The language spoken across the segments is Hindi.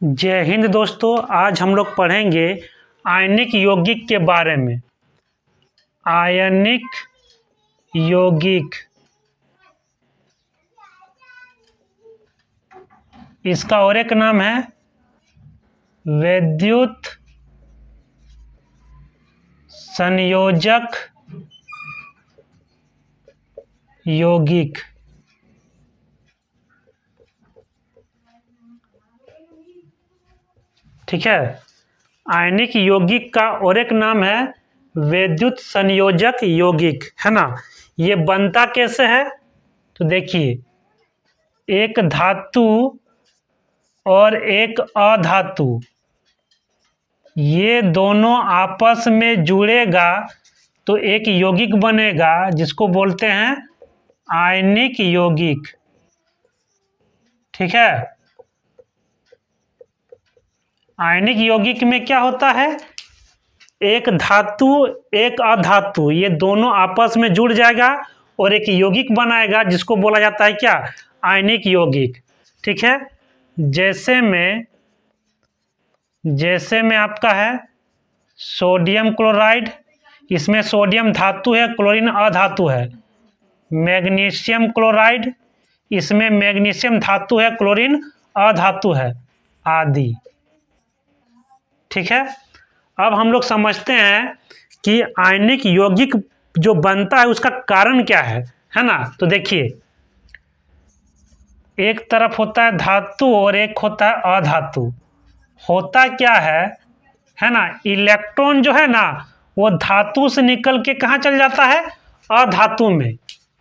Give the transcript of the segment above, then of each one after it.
जय हिंद दोस्तों। आज हम लोग पढ़ेंगे आयनिक यौगिक के बारे में। आयनिक यौगिक, इसका और एक नाम है वैद्युत संयोजक यौगिक। ठीक है, आयनिक यौगिक का और एक नाम है वैद्युत संयोजक यौगिक, है ना। ये बनता कैसे है तो देखिए, एक धातु और एक अधातु, ये दोनों आपस में जुड़ेगा तो एक यौगिक बनेगा जिसको बोलते हैं आयनिक यौगिक। ठीक है, आयनिक यौगिक में क्या होता है, एक धातु एक अधातु, ये दोनों आपस में जुड़ जाएगा और एक यौगिक बनाएगा जिसको बोला जाता है क्या, आयनिक यौगिक। ठीक है, जैसे में आपका है सोडियम क्लोराइड, इसमें सोडियम धातु है, क्लोरीन अधातु है। मैग्नीशियम क्लोराइड, इसमें मैग्नीशियम धातु है, क्लोरीन अधातु है, आदि। ठीक है, अब हम लोग समझते हैं कि आयनिक यौगिक जो बनता है उसका कारण क्या है ना। तो देखिए, एक तरफ होता है धातु और एक होता है अधातु। होता क्या है ना, इलेक्ट्रॉन जो है ना वो धातु से निकल के कहाँ चल जाता है, अधातु में।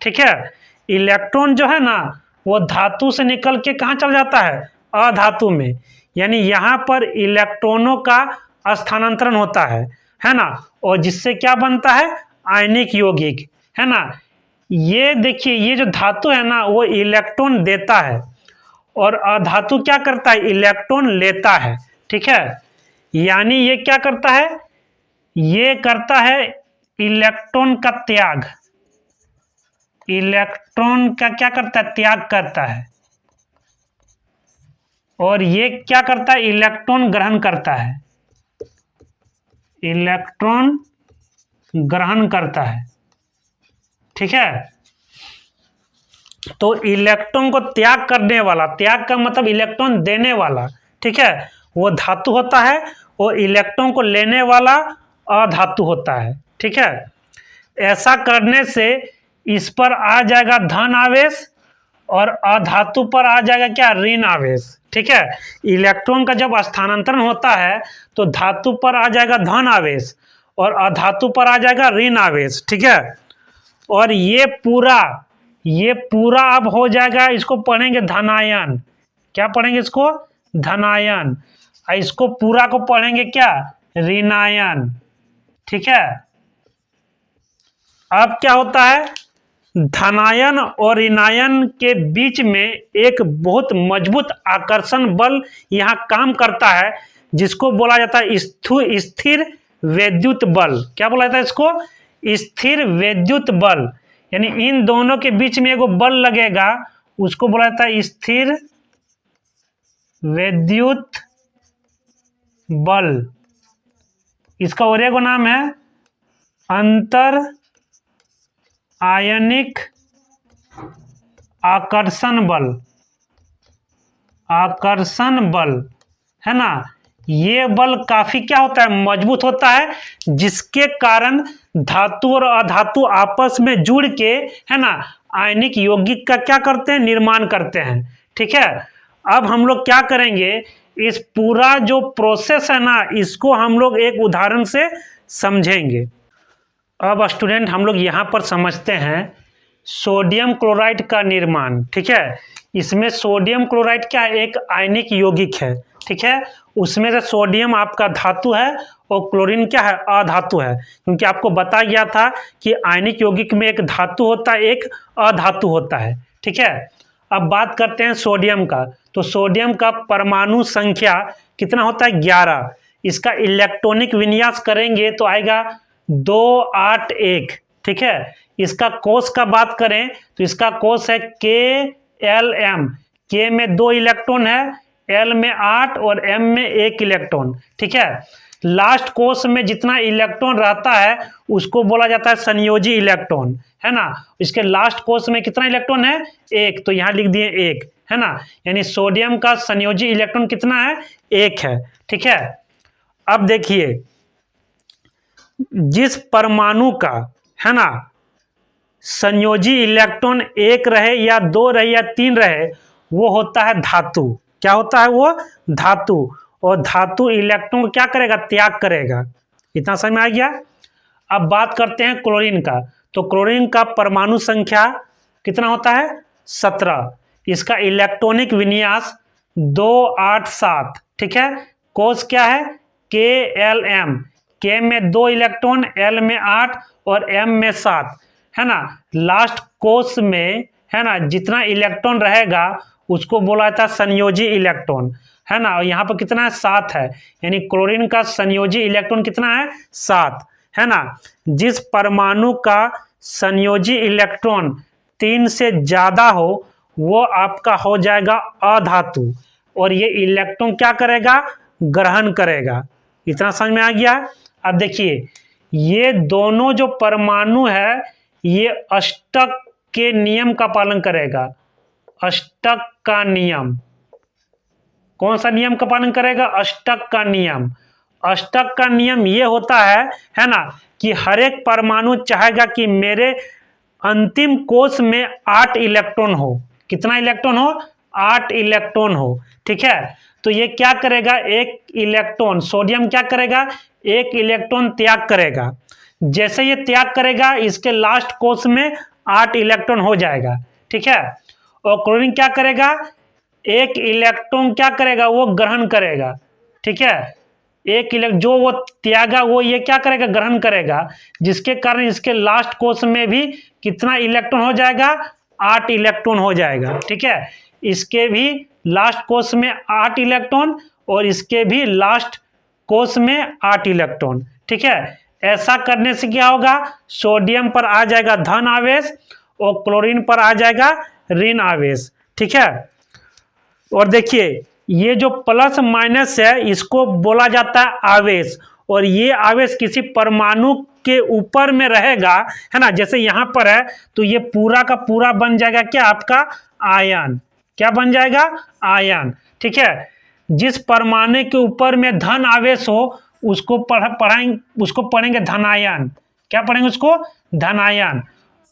ठीक है, इलेक्ट्रॉन जो है ना वो धातु से निकल के कहाँ चल जाता है, अधातु में। यानी यहाँ पर इलेक्ट्रॉनों का स्थानांतरण होता है ना, और जिससे क्या बनता है, आयनिक यौगिक, है ना। ये देखिए, ये जो धातु है ना वो इलेक्ट्रॉन देता है और अधातु क्या करता है, इलेक्ट्रॉन लेता है। ठीक है, यानी ये क्या करता है, ये करता है इलेक्ट्रॉन का त्याग। इलेक्ट्रॉन का क्या करता है, त्याग करता है। और ये क्या करता है, इलेक्ट्रॉन ग्रहण करता है। इलेक्ट्रॉन ग्रहण करता है। ठीक है, तो इलेक्ट्रॉन को त्याग करने वाला, त्याग का मतलब इलेक्ट्रॉन देने वाला, ठीक है, वो धातु होता है, और इलेक्ट्रॉन को लेने वाला अधातु होता है। ठीक है, ऐसा करने से इस पर आ जाएगा धन आवेश और अधातु पर आ जाएगा क्या, ऋण आवेश। ठीक है, इलेक्ट्रॉन का जब स्थानांतरण होता है तो धातु पर आ जाएगा धन आवेश और अधातु पर आ जाएगा ऋण आवेश। ठीक है, और ये पूरा अब हो जाएगा, इसको पढ़ेंगे धनायन। क्या पढ़ेंगे इसको, धनायन। इसको पूरा को पढ़ेंगे क्या, ऋणायन। ठीक है, अब क्या होता है, धनायन और ऋणायन के बीच में एक बहुत मजबूत आकर्षण बल यहाँ काम करता है, जिसको बोला जाता है स्थिर वैद्युत बल। क्या बोला जाता है इसको, स्थिर वैद्युत बल। यानी इन दोनों के बीच में एगो बल लगेगा, उसको बोला जाता है स्थिर वैद्युत बल। इसका और एगो नाम है अंतर आयनिक आकर्षण बल। आकर्षण बल, है ना। ये बल काफी क्या होता है, मजबूत होता है, जिसके कारण धातु और अधातु आपस में जुड़ के, है ना, आयनिक यौगिक का क्या करते हैं, निर्माण करते हैं। ठीक है, अब हम लोग क्या करेंगे, इस पूरा जो प्रोसेस है ना इसको हम लोग एक उदाहरण से समझेंगे। अब स्टूडेंट हम लोग यहाँ पर समझते हैं सोडियम क्लोराइड का निर्माण। ठीक है, इसमें सोडियम क्लोराइड क्या है, एक आयनिक यौगिक है। ठीक है, उसमें से सोडियम आपका धातु है और क्लोरीन क्या है, अधातु है। क्योंकि आपको बताया गया था कि आयनिक यौगिक में एक धातु होता है, एक अधातु होता है। ठीक है, अब बात करते हैं सोडियम का। तो सोडियम का परमाणु संख्या कितना होता है, 11। इसका इलेक्ट्रॉनिक विन्यास करेंगे तो आएगा 281। ठीक है, इसका कोष का बात करें तो इसका कोष है KLm। के में 2 इलेक्ट्रॉन है, L में 8 और M में 1 इलेक्ट्रॉन। ठीक है, लास्ट कोष में जितना इलेक्ट्रॉन रहता है उसको बोला जाता है संयोजी इलेक्ट्रॉन, है ना। इसके लास्ट कोष में कितना इलेक्ट्रॉन है? 1, तो यहाँ लिख दिए 1, है ना। यानी सोडियम का संयोजी इलेक्ट्रॉन कितना है? 1 है। ठीक है, अब देखिए जिस परमाणु का, है ना, संयोजी इलेक्ट्रॉन 1 रहे या 2 रहे या 3 रहे वो होता है धातु। क्या होता है वो? धातु। और धातु इलेक्ट्रॉन क्या करेगा? त्याग करेगा। इतना समझ में आ गया। अब बात करते हैं क्लोरीन का। तो क्लोरीन का परमाणु संख्या कितना होता है? 17। इसका इलेक्ट्रॉनिक विन्यास 2 8 7। ठीक है, कोष क्या है? KLm। K में 2 इलेक्ट्रॉन, L में 8 और M में 7, है ना। लास्ट कोष में, है ना, जितना इलेक्ट्रॉन रहेगा उसको बोला जाता है संयोजी इलेक्ट्रॉन, है ना। और यहाँ पर कितना है? 7 है। यानी क्लोरीन का संयोजी इलेक्ट्रॉन कितना है? 7, है ना। जिस परमाणु का संयोजी इलेक्ट्रॉन 3 से ज्यादा हो वो आपका हो जाएगा अधातु, और ये इलेक्ट्रॉन क्या करेगा? ग्रहण करेगा। इतना समझ में आ गया। अब देखिए ये दोनों जो परमाणु है ये अष्टक के नियम का पालन करेगा। अष्टक का नियम, कौन सा नियम का पालन करेगा? अष्टक का नियम। अष्टक का नियम ये होता है ना, कि हर एक परमाणु चाहेगा कि मेरे अंतिम कोष में 8 इलेक्ट्रॉन हो। कितना इलेक्ट्रॉन हो? 8 इलेक्ट्रॉन हो। ठीक है, तो ये क्या करेगा? एक इलेक्ट्रॉन, सोडियम क्या करेगा? एक इलेक्ट्रॉन त्याग करेगा। जैसे ये त्याग करेगा इसके लास्ट कोष में 8 इलेक्ट्रॉन हो जाएगा। ठीक है, और क्लोरीन क्या करेगा? एक इलेक्ट्रॉन क्या करेगा? वो ग्रहण करेगा। ठीक है, एक इलेक्ट्रॉन जो वो त्यागा वो ये क्या करेगा? ग्रहण करेगा, जिसके कारण इसके लास्ट कोष में भी कितना इलेक्ट्रॉन हो जाएगा? 8 इलेक्ट्रॉन हो जाएगा। ठीक है, इसके भी लास्ट कोष में 8 इलेक्ट्रॉन और इसके भी लास्ट कोष में 8 इलेक्ट्रॉन। ठीक है, ऐसा करने से क्या होगा? सोडियम पर आ जाएगा धन आवेश और क्लोरीन पर आ जाएगा ऋण आवेश। ठीक है, और देखिए ये जो प्लस माइनस है इसको बोला जाता है आवेश, और ये आवेश किसी परमाणु के ऊपर में रहेगा, है ना। जैसे यहाँ पर है तो ये पूरा का पूरा बन जाएगा क्या? आपका आयन। क्या बन जाएगा? आयन। ठीक है, जिस परमाणु के ऊपर में धन आवेश हो उसको पढ़ेंगे धनायन। क्या पढ़ेंगे उसको? धनायन।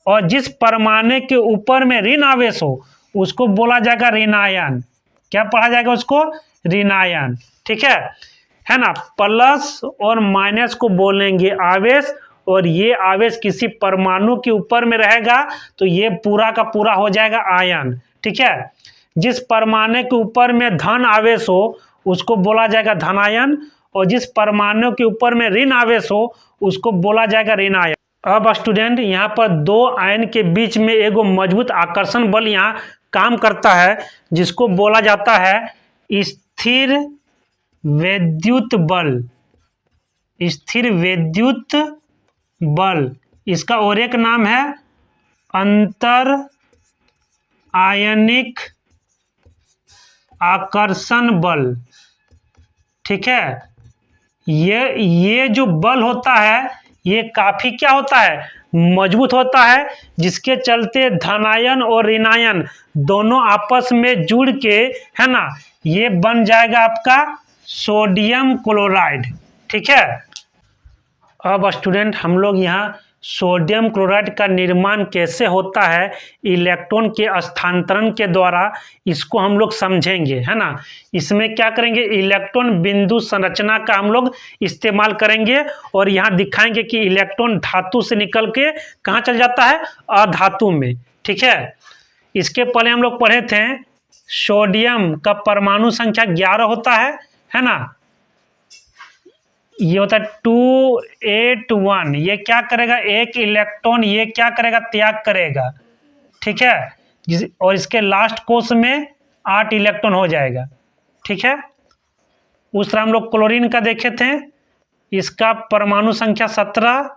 और जिस परमाणु के ऊपर में ऋण आवेश हो उसको बोला जाएगा ऋणायन। क्या पढ़ा जाएगा उसको? ऋणायन। ठीक है ना। प्लस और माइनस को बोलेंगे आवेश, और ये आवेश किसी परमाणु के ऊपर में रहेगा तो ये पूरा का पूरा हो जाएगा आयन। ठीक है, जिस परमाणु के ऊपर में धन आवेश हो उसको बोला जाएगा धनायन, और जिस परमाणु के ऊपर में ऋण आवेश हो उसको बोला जाएगा ऋणायन। अब स्टूडेंट यहाँ पर दो आयन के बीच में एगो मजबूत आकर्षण बल यहाँ काम करता है जिसको बोला जाता है स्थिर वैद्युत बल। स्थिर वैद्युत बल, इसका और एक नाम है अंतर आयनिक आकर्षण बल। ठीक है, ये जो बल होता है ये काफी क्या होता है? मजबूत होता है, जिसके चलते धनायन और ऋणायन दोनों आपस में जुड़ के, है ना, ये बन जाएगा आपका सोडियम क्लोराइड। ठीक है, अब स्टूडेंट हम लोग यहाँ सोडियम क्लोराइड का निर्माण कैसे होता है इलेक्ट्रॉन के स्थानांतरण के द्वारा, इसको हम लोग समझेंगे, है ना। इसमें क्या करेंगे? इलेक्ट्रॉन बिंदु संरचना का हम लोग इस्तेमाल करेंगे और यहाँ दिखाएंगे कि इलेक्ट्रॉन धातु से निकल के कहाँ चल जाता है? अधातु में। ठीक है, इसके पहले हम लोग पढ़े थे सोडियम का परमाणु संख्या 11 होता है ना। ये होता है 281। ये क्या करेगा? एक इलेक्ट्रॉन ये क्या करेगा? त्याग करेगा। ठीक है, और इसके लास्ट कोष में 8 इलेक्ट्रॉन हो जाएगा। ठीक है, उस तरह हम लोग क्लोरीन का देखे थे, इसका परमाणु संख्या 17,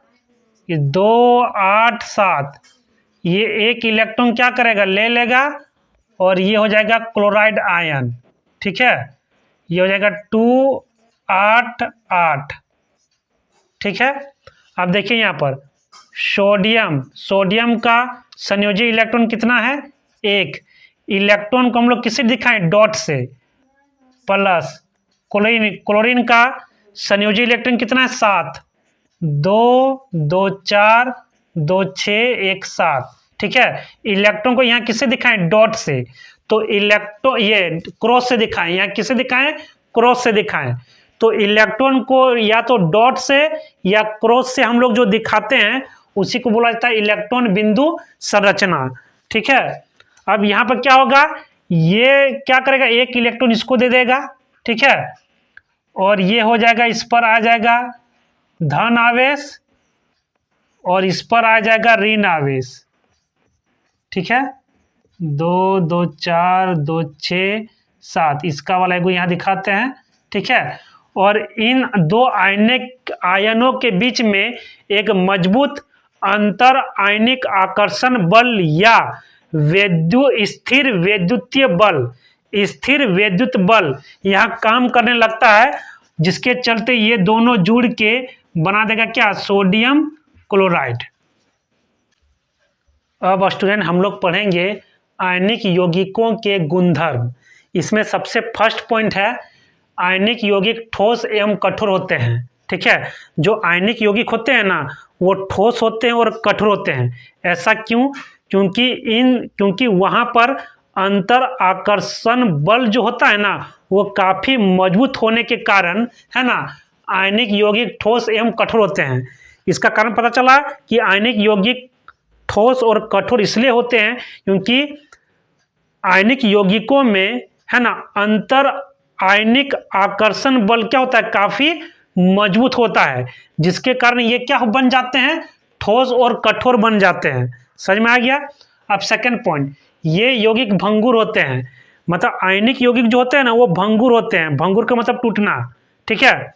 ये 2 8 7। ये एक इलेक्ट्रॉन क्या करेगा? ले लेगा और ये हो जाएगा क्लोराइड आयन। ठीक है, ये हो जाएगा 288, ठीक है। अब देखिए यहाँ पर सोडियम का संयोजी इलेक्ट्रॉन कितना है, 1। इलेक्ट्रॉन को हम लोग किससे दिखाएं, डॉट से, प्लस क्लोरीन का संयोजी इलेक्ट्रॉन कितना है, 7, 2 2 4 2 6 1 7, ठीक है। इलेक्ट्रॉन को यहाँ किससे दिखाएं, डॉट से, तो इलेक्ट्रॉन ये क्रॉस से दिखाएं, यहाँ किससे दिखाएं, क्रॉस से दिखाएं। तो इलेक्ट्रॉन को या तो डॉट से या क्रॉस से हम लोग जो दिखाते हैं उसी को बोला जाता है इलेक्ट्रॉन बिंदु संरचना, ठीक है। अब यहाँ पर क्या होगा, ये क्या करेगा, एक इलेक्ट्रॉन इसको दे देगा, ठीक है, और ये हो जाएगा, इस पर आ जाएगा धन आवेश और इस पर आ जाएगा ऋण आवेश, ठीक है। 2 2 4 2 6 7 इसका वाला एगो यहाँ दिखाते हैं, ठीक है। और इन दो आयनों के बीच में एक मजबूत अंतर आयनिक आकर्षण बल या स्थिर वैद्युत बल यहाँ काम करने लगता है, जिसके चलते ये दोनों जुड़ के बना देगा क्या, सोडियम क्लोराइड। अब स्टूडेंट हम लोग पढ़ेंगे आयनिक यौगिकों के गुणधर्म। इसमें सबसे फर्स्ट पॉइंट है, आयनिक यौगिक ठोस एवं कठोर होते हैं, ठीक है। जो आयनिक यौगिक होते हैं ना, वो ठोस होते हैं और कठोर होते हैं। ऐसा क्यों, क्योंकि वहाँ पर अंतर आकर्षण बल जो होता है ना, वो काफ़ी मजबूत होने के कारण, है ना, आयनिक यौगिक ठोस एवं कठोर होते हैं। इसका कारण पता चला कि आयनिक यौगिक ठोस और कठोर इसलिए होते हैं क्योंकि आयनिक यौगिकों में, है ना, अंतर आयनिक आकर्षण बल क्या होता है, काफ़ी मजबूत होता है, जिसके कारण ये क्या बन जाते हैं, ठोस और कठोर बन जाते हैं। समझ में आ गया। अब सेकंड पॉइंट, ये यौगिक भंगुर होते हैं, मतलब आयनिक यौगिक जो होते हैं ना, वो भंगुर होते हैं। भंगुर का मतलब टूटना, ठीक है।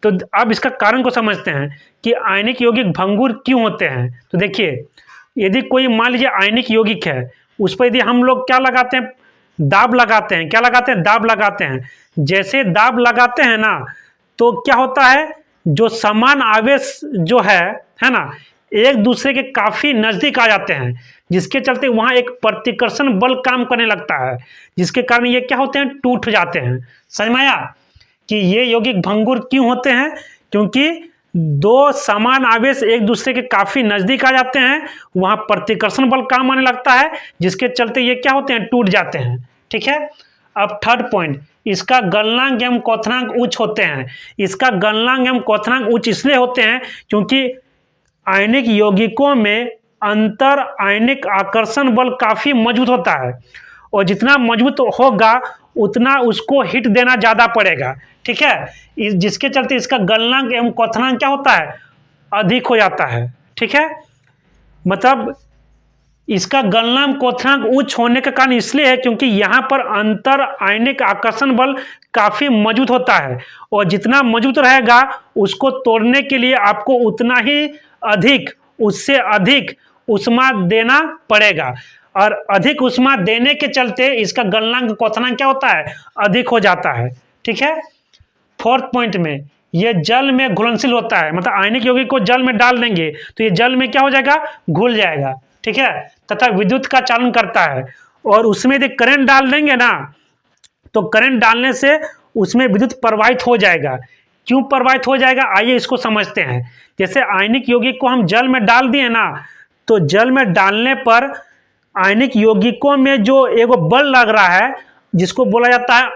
तो अब इसका कारण को समझते हैं कि आयनिक यौगिक भंगुर क्यों होते हैं। तो देखिए, यदि कोई मान लीजिए आयनिक यौगिक है, उस पर यदि हम लोग क्या लगाते हैं, दाब लगाते हैं, क्या लगाते हैं, दाब लगाते हैं। जैसे दाब लगाते हैं ना, तो क्या होता है, जो समान आवेश जो है ना, एक दूसरे के काफ़ी नज़दीक आ जाते हैं, जिसके चलते वहाँ एक प्रतिकर्षण बल काम करने लगता है, जिसके कारण ये क्या होते हैं, टूट जाते हैं। समझ में आया कि ये यौगिक भंगुर क्यों होते हैं, क्योंकि दो समान आवेश एक दूसरे के काफ़ी नज़दीक आ जाते हैं, वहाँ प्रतिकर्षण बल काम आने लगता है, जिसके चलते ये क्या होते हैं, टूट जाते हैं, ठीक है। अब थर्ड पॉइंट, इसका गलनांक एवं क्वथनांक उच्च होते हैं। इसका गलनांक एवं क्वथनांक उच्च इसलिए होते हैं क्योंकि आयनिक यौगिकों में अंतर आयनिक आकर्षण बल काफ़ी मजबूत होता है, और जितना मजबूत होगा उतना उसको हिट देना ज़्यादा पड़ेगा, ठीक है। जिसके चलते इसका गलनांक एवं क्वथनांक क्या होता है, अधिक हो जाता है, ठीक है। मतलब इसका गलनांक क्वथनांक उच्च होने का कारण इसलिए है क्योंकि यहाँ पर अंतर आयनिक आकर्षण बल काफ़ी मजबूत होता है, और जितना मजबूत रहेगा उसको तोड़ने के लिए आपको उतना ही अधिक, उससे अधिक ऊष्मा देना पड़ेगा, और अधिक ऊष्मा देने के चलते इसका गलनांक क्वथनांक क्या होता है, अधिक हो जाता है, ठीक है। फोर्थ पॉइंट में, ये जल में घुलनशील होता है, मतलब आयनिक यौगिक को जल में डाल देंगे तो ये जल में क्या हो जाएगा, घुल जाएगा, ठीक है, तथा विद्युत का चालन करता है। और उसमें यदि करंट डाल देंगे ना, तो करंट डालने से उसमें विद्युत प्रवाहित हो जाएगा। क्यों प्रवाहित हो जाएगा, आइए इसको समझते हैं। जैसे आयनिक यौगिक को हम जल में डाल दिए ना, तो जल में डालने पर आयनिक यौगिकों में जो एगो बल लग रहा है, जिसको बोला जाता है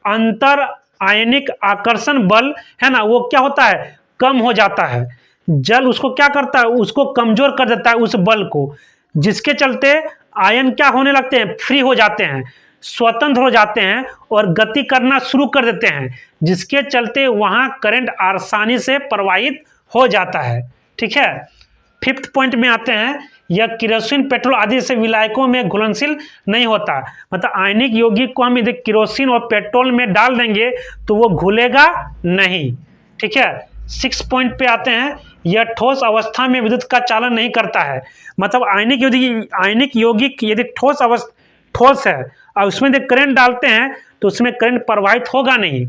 अंतर आयनिक आकर्षण बल, है ना, वो क्या होता है, कम हो जाता है। जल उसको क्या करता है, उसको कमजोर कर देता है उस बल को, जिसके चलते आयन क्या होने लगते हैं, फ्री हो जाते हैं, स्वतंत्र हो जाते हैं और गति करना शुरू कर देते हैं, जिसके चलते वहां करंट आसानी से प्रवाहित हो जाता है, ठीक है। फिफ्थ पॉइंट में आते हैं, यह केरोसिन पेट्रोल आदि से विलायकों में घुलनशील नहीं होता। मतलब आयनिक यौगिक को हम यदि केरोसिन और पेट्रोल में डाल देंगे तो वो घुलेगा नहीं, ठीक है। सिक्स पॉइंट पे आते हैं, यह ठोस अवस्था में विद्युत का चालन नहीं करता है। मतलब आयनिक यौगिक यदि ठोस है और उसमें यदि करंट डालते हैं तो उसमें करंट प्रवाहित होगा नहीं,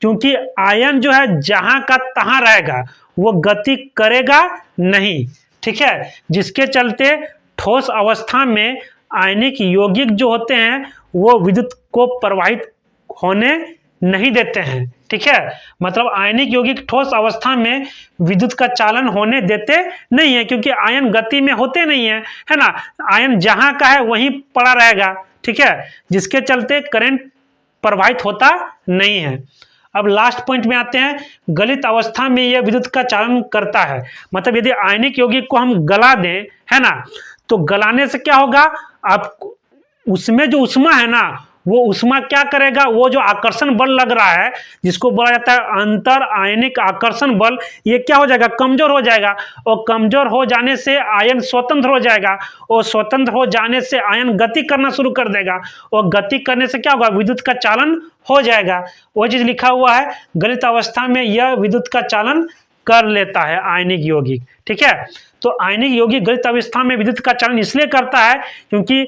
क्योंकि आयन जो है जहां का तहां रहेगा, वो गति करेगा नहीं। ठीक है, जिसके चलते ठोस अवस्था में आयनिक यौगिक जो होते हैं वो विद्युत को प्रवाहित होने नहीं देते हैं। ठीक है, मतलब आयनिक यौगिक ठोस अवस्था में विद्युत का चालन होने देते नहीं है, क्योंकि आयन गति में होते नहीं है ना, आयन जहां का है वहीं पड़ा रहेगा। ठीक है, जिसके चलते करंट प्रवाहित होता नहीं है। अब लास्ट पॉइंट में आते हैं, गलित अवस्था में यह विद्युत का चालन करता है। मतलब यदि आयनिक यौगिक को हम गला दें, है ना, तो गलाने से क्या होगा, आप उसमें जो उष्मा है ना, वो उष्मा क्या करेगा, वो जो आकर्षण बल लग रहा है जिसको बोला जाता है अंतर आयनिक आकर्षण बल, ये क्या हो जाएगा, कमजोर हो जाएगा। और कमजोर हो जाने से आयन स्वतंत्र हो जाएगा, और स्वतंत्र हो जाने से आयन गति करना शुरू कर देगा, और गति करने से क्या होगा, विद्युत का चालन हो जाएगा। वो चीज लिखा हुआ है, गलित अवस्था में यह विद्युत का चालन कर लेता है आयनिक यौगिक। ठीक है, तो आयनिक यौगिक गलित अवस्था में विद्युत का चालन इसलिए करता है क्योंकि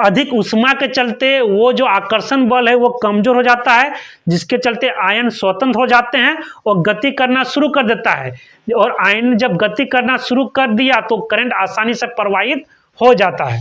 अधिक उष्मा के चलते वो जो आकर्षण बल है वो कमजोर हो जाता है, जिसके चलते आयन स्वतंत्र हो जाते हैं और गति करना शुरू कर देता है। और आयन जब गति करना शुरू कर दिया तो करंट आसानी से प्रवाहित हो जाता है।